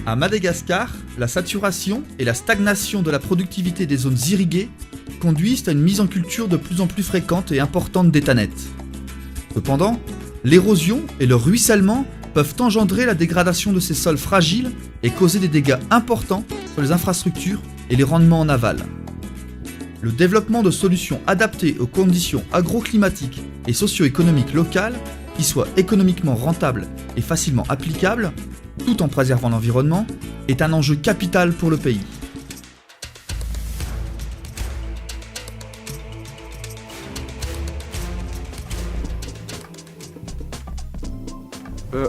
À Madagascar, la saturation et la stagnation de la productivité des zones irriguées conduisent à une mise en culture de plus en plus fréquente et importante d'éthanètes. Cependant, l'érosion et le ruissellement peuvent engendrer la dégradation de ces sols fragiles et causer des dégâts importants sur les infrastructures et les rendements en aval. Le développement de solutions adaptées aux conditions agroclimatiques et socio-économiques locales qui soient économiquement rentables et facilement applicables, tout en préservant l'environnement, est un enjeu capital pour le pays.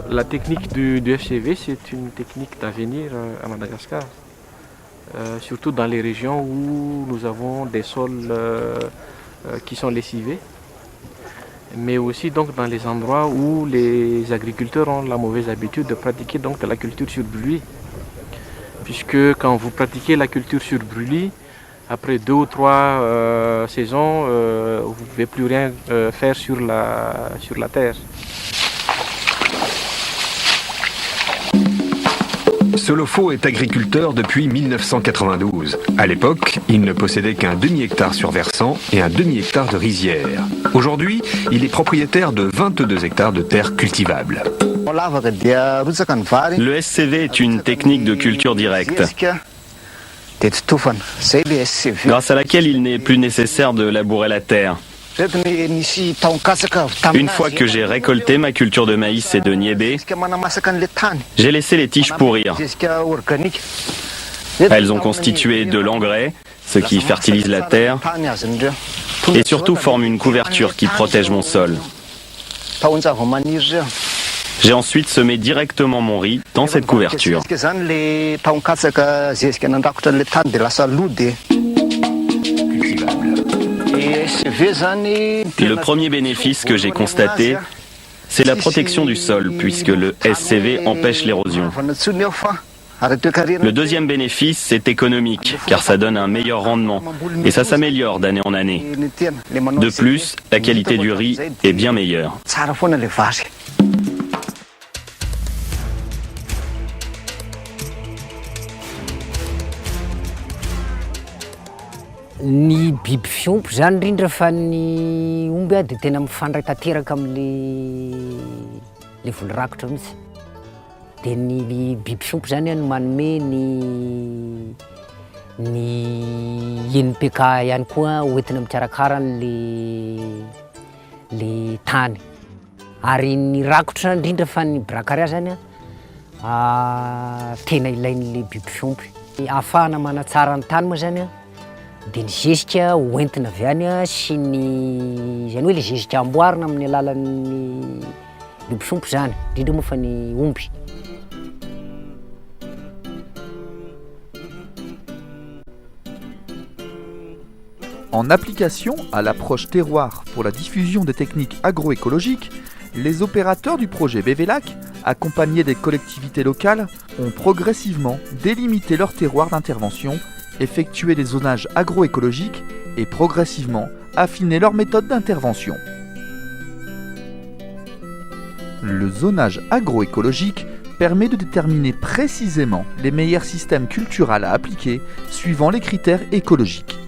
La technique du FCV, c'est une technique d'avenir à Madagascar, surtout dans les régions où nous avons des sols qui sont lessivés, mais aussi donc dans les endroits où les agriculteurs ont la mauvaise habitude de pratiquer donc de la culture sur brûlis. Puisque quand vous pratiquez la culture sur brûlis, après 2 ou 3 saisons, vous ne pouvez plus rien faire sur la terre. Solofo est agriculteur depuis 1992. À l'époque, il ne possédait qu'un demi-hectare sur versant et un demi-hectare de rizière. Aujourd'hui, il est propriétaire de 22 hectares de terres cultivables. Le SCV est une technique de culture directe, grâce à laquelle il n'est plus nécessaire de labourer la terre. Une fois que j'ai récolté ma culture de maïs et de niébé, j'ai laissé les tiges pourrir. Elles ont constitué de l'engrais, ce qui fertilise la terre, et surtout forment une couverture qui protège mon sol. J'ai ensuite semé directement mon riz dans cette couverture. Le premier bénéfice que j'ai constaté, c'est la protection du sol, puisque le SCV empêche l'érosion. Le deuxième bénéfice, c'est économique, car ça donne un meilleur rendement, et ça s'améliore d'année en année. De plus, la qualité du riz est bien meilleure. Ny biby fiompy zany indrindra fa ny omby a dia tena mifandray tanteraka am'le volo rakotra mihitsy. Dia ny biby fiompy zany a no manome ny NPK ihany koa hoentina mikarakara le tany. Ary ny rakotra indrindra fa ny brakaria zany a tena ilain'le biby fiompy. Ahafahana manatsara ny tany moa zany a, dia ny zezika hoentina avy any a sy ny zany hoe le zezika amboarina amin'ny alalan'ny biby fiompy zany, indrindra moa fa ny omby. En application à l'approche terroir pour la diffusion des techniques agroécologiques, les opérateurs du projet BVLAC, accompagnés des collectivités locales, ont progressivement délimité leur terroir d'intervention, effectué des zonages agroécologiques et progressivement affiné leur méthode d'intervention. Le zonage agroécologique permet de déterminer précisément les meilleurs systèmes culturels à appliquer suivant les critères écologiques.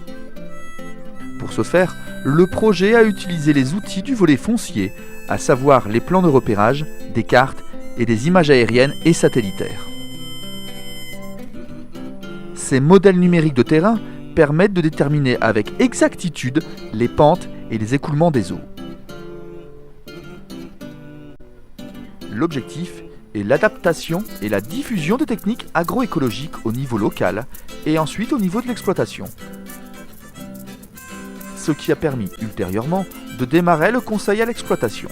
Pour ce faire, le projet a utilisé les outils du volet foncier, à savoir les plans de repérage, des cartes et des images aériennes et satellitaires. Ces modèles numériques de terrain permettent de déterminer avec exactitude les pentes et les écoulements des eaux. L'objectif est l'adaptation et la diffusion des techniques agroécologiques au niveau local et ensuite au niveau de l'exploitation. Ce qui a permis ultérieurement de démarrer le conseil à l'exploitation.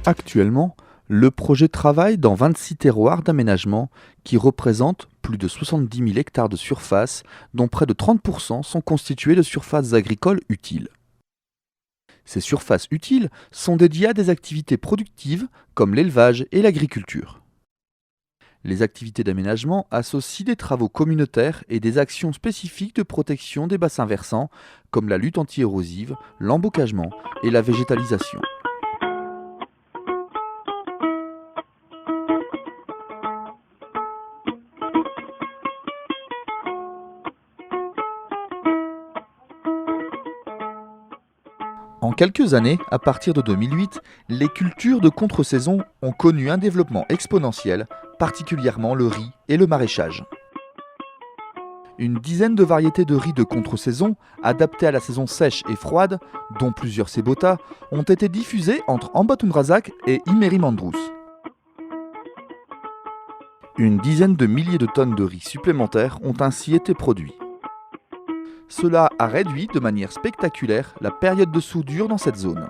Actuellement, le projet travaille dans 26 terroirs d'aménagement qui représentent plus de 70 000 hectares de surface, dont près de 30% sont constitués de surfaces agricoles utiles. Ces surfaces utiles sont dédiées à des activités productives comme l'élevage et l'agriculture. Les activités d'aménagement associent des travaux communautaires et des actions spécifiques de protection des bassins versants, comme la lutte anti-érosive, l'embocagement et la végétalisation. En quelques années, à partir de 2008, les cultures de contre-saison ont connu un développement exponentiel, particulièrement le riz et le maraîchage. Une dizaine de variétés de riz de contre-saison, adaptées à la saison sèche et froide, dont plusieurs cébota, ont été diffusées entre Ambatton Razak et Imeri Mandrous. Une dizaine de milliers de tonnes de riz supplémentaires ont ainsi été produits. Cela a réduit de manière spectaculaire la période de soudure dans cette zone.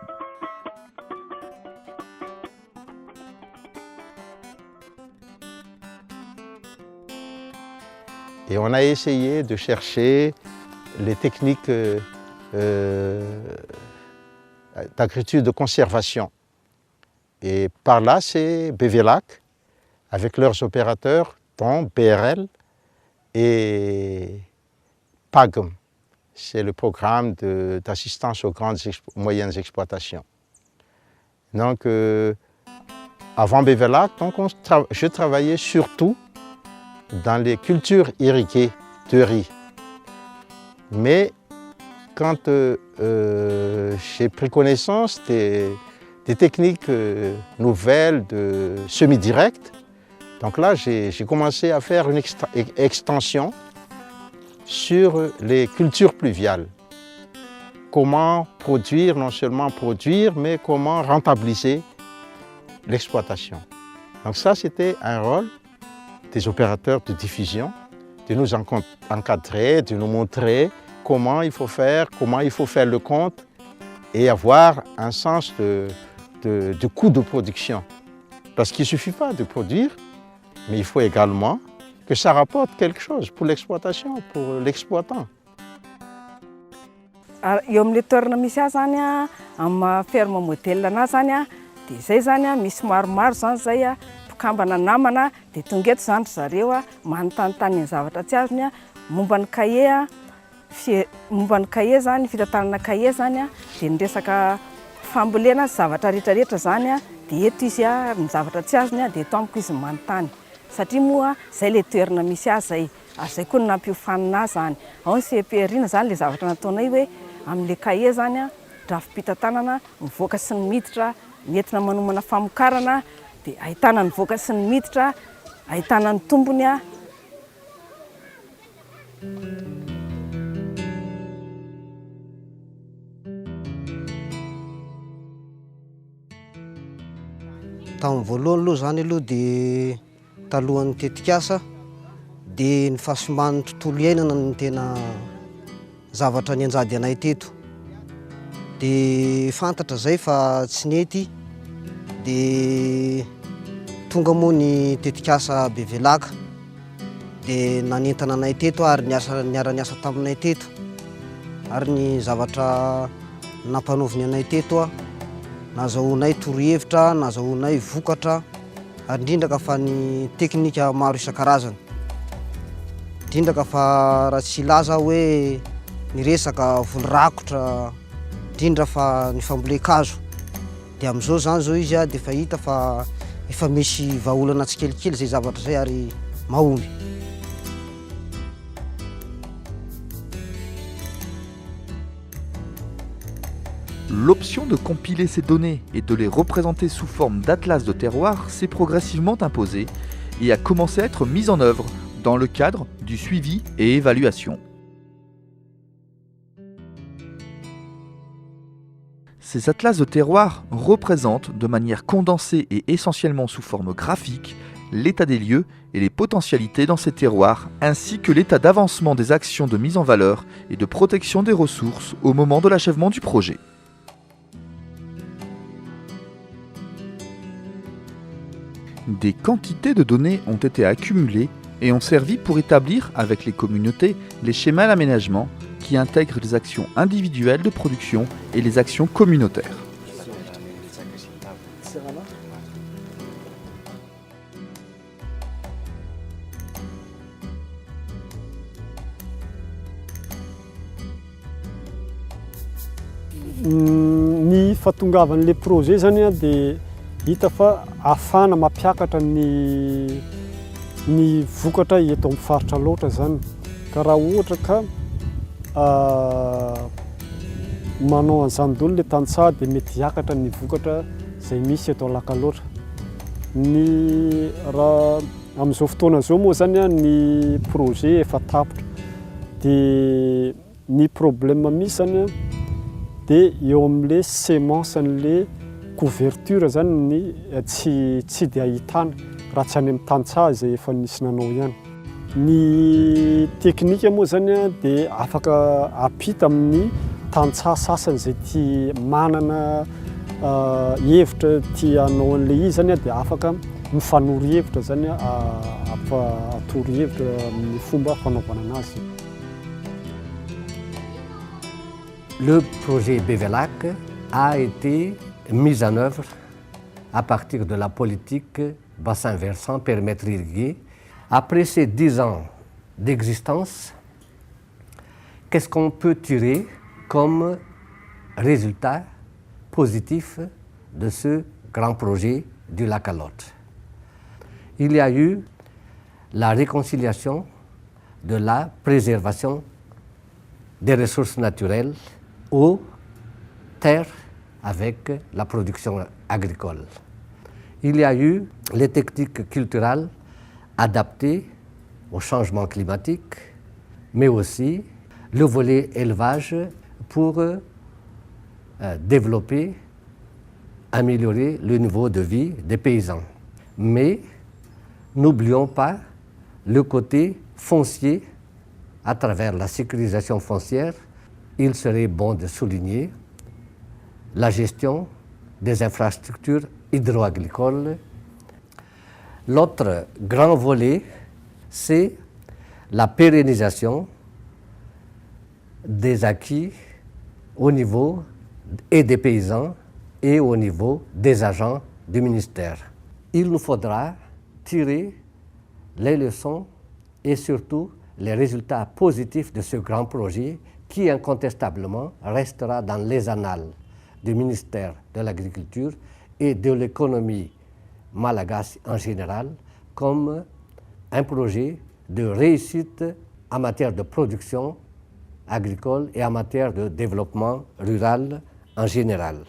Et on a essayé de chercher les techniques d'agriculture de conservation. Et par là, c'est Bévélac, avec leurs opérateurs, dont BRL et PAGM. C'est le programme d'assistance aux grandes et moyennes exploitations. Donc, avant Bévélac, je travaillais surtout dans les cultures irriguées de riz. Mais quand j'ai pris connaissance des techniques nouvelles de semi-direct, donc là, j'ai commencé à faire une extension sur les cultures pluviales. Comment produire, non seulement produire, mais comment rentabiliser l'exploitation. Donc ça, c'était un rôle des opérateurs de diffusion, de nous encadrer, de nous montrer comment il faut faire le compte et avoir un sens de coût de production. Parce qu'il ne suffit pas de produire, mais il faut également que ça rapporte quelque chose pour l'exploitation, pour l'exploitant. Eo amin'ilay toerana misy ahy zany a, amin'ny ferme modèle anahy zany a, dia izay zany a, misy maromaro zany zay a, mpikambana namana, dia tonga eto zany zareo a, manontany ny zavatra tsy azony a, momba ny cahier zany, fitantanana cahier zany a, dia ny resaka fambolena zavatra rehetrarehetra zany a, dia eto izy a, ny zavatra tsy azony a, dia eto amiko izy manontany. Satria moa izay ilay toerana misy azy zay, ary izay koa no nampiofanina azy zany. Ao ny CPR-na zany ilay zavatra nataonay hoe amin'ilay cahier zany a, drafim-pitantanana mivoaka sy ny miditra, nentina manomana famokarana, dia ahitana ny voaka sy ny miditra, ahitana ny tombony a. Tamin'ny voalohany aloha zany aloha dia talohan'ny tetikasa dia ny fahasoman'ny tontolo iainana ny tena zavatra nianjady anay teto. Dia fantatra zay fa tsy nety dia tonga moa ny tetikasa Bévélac dia nanentana anay teto ary niara-niasa taminay teto ary ny zavatra nampanoviny anay teto nazahoanay torohevitra, nazahoanay vokatra ary indrindra ka fa ny teknika maro isan-karazany. Indrindra ka fa raha tsy ilaza hoe ny resaka volo-rakotra, indrindra fa ny fambolekazo. Dia amin'izao zany zao izy dia efa hita fa efa misy vahaolana tsikelikely zay zavatra zay ary mahomby. L'option de compiler ces données et de les représenter sous forme d'atlas de terroir s'est progressivement imposée et a commencé à être mise en œuvre dans le cadre du suivi et évaluation. Ces atlas de terroir représentent de manière condensée et essentiellement sous forme graphique l'état des lieux et les potentialités dans ces terroirs, ainsi que l'état d'avancement des actions de mise en valeur et de protection des ressources au moment de l'achèvement du projet. Des quantités de données ont été accumulées et ont servi pour établir avec les communautés les schémas d'aménagement qui intègrent les actions individuelles de production et les actions communautaires. Ny fahatongavan'ilay projet zany a dia hita fa ahafahana mampiakatra ny vokatra eto amin'ny faritra loatra zany. Ka raha ohatra ka manao an'izany daholo ilay tantsaha dia mety hiakatra ny vokatra izay misy eto Alakaloatra. Raha amin'izao fotoana izao moa zany a ny projet efa tapitra dia ny problème misy zany a dia eo amin'ilay semence an'ilay couverture zany ny tsy dia ahitana raha tsy any amin'ny tantsaha izay efa nisy nanao ihany. Ny teknika moa zany a dia afaka ampita amin'ny tantsaha sasany izay tia manana hevitra tia hanao an'ilay izy zany a dia afaka mifanory hevitra zany atory hevitra amin'ny fomba fanaovana anazy. Le projet Bevelac a été mis en œuvre à partir de la politique bassin versant périmètre irrigué. Après ces 10 ans d'existence, qu'est-ce qu'on peut tirer comme résultat positif de ce grand projet du lac Alotte? Il y a eu la réconciliation de la préservation des ressources naturelles, eau, terre, avec la production agricole. Il y a eu les techniques culturelles adaptées au changement climatique, mais aussi le volet élevage pour développer, améliorer le niveau de vie des paysans. Mais n'oublions pas le côté foncier à travers la sécurisation foncière. Il serait bon de souligner la gestion des infrastructures hydro-agricoles. L'autre grand volet, c'est la pérennisation des acquis au niveau et des paysans et au niveau des agents du ministère. Il nous faudra tirer les leçons et surtout les résultats positifs de ce grand projet qui incontestablement restera dans les annales du ministère de l'Agriculture et de l'économie malagasy en général comme un projet de réussite en matière de production agricole et en matière de développement rural en général.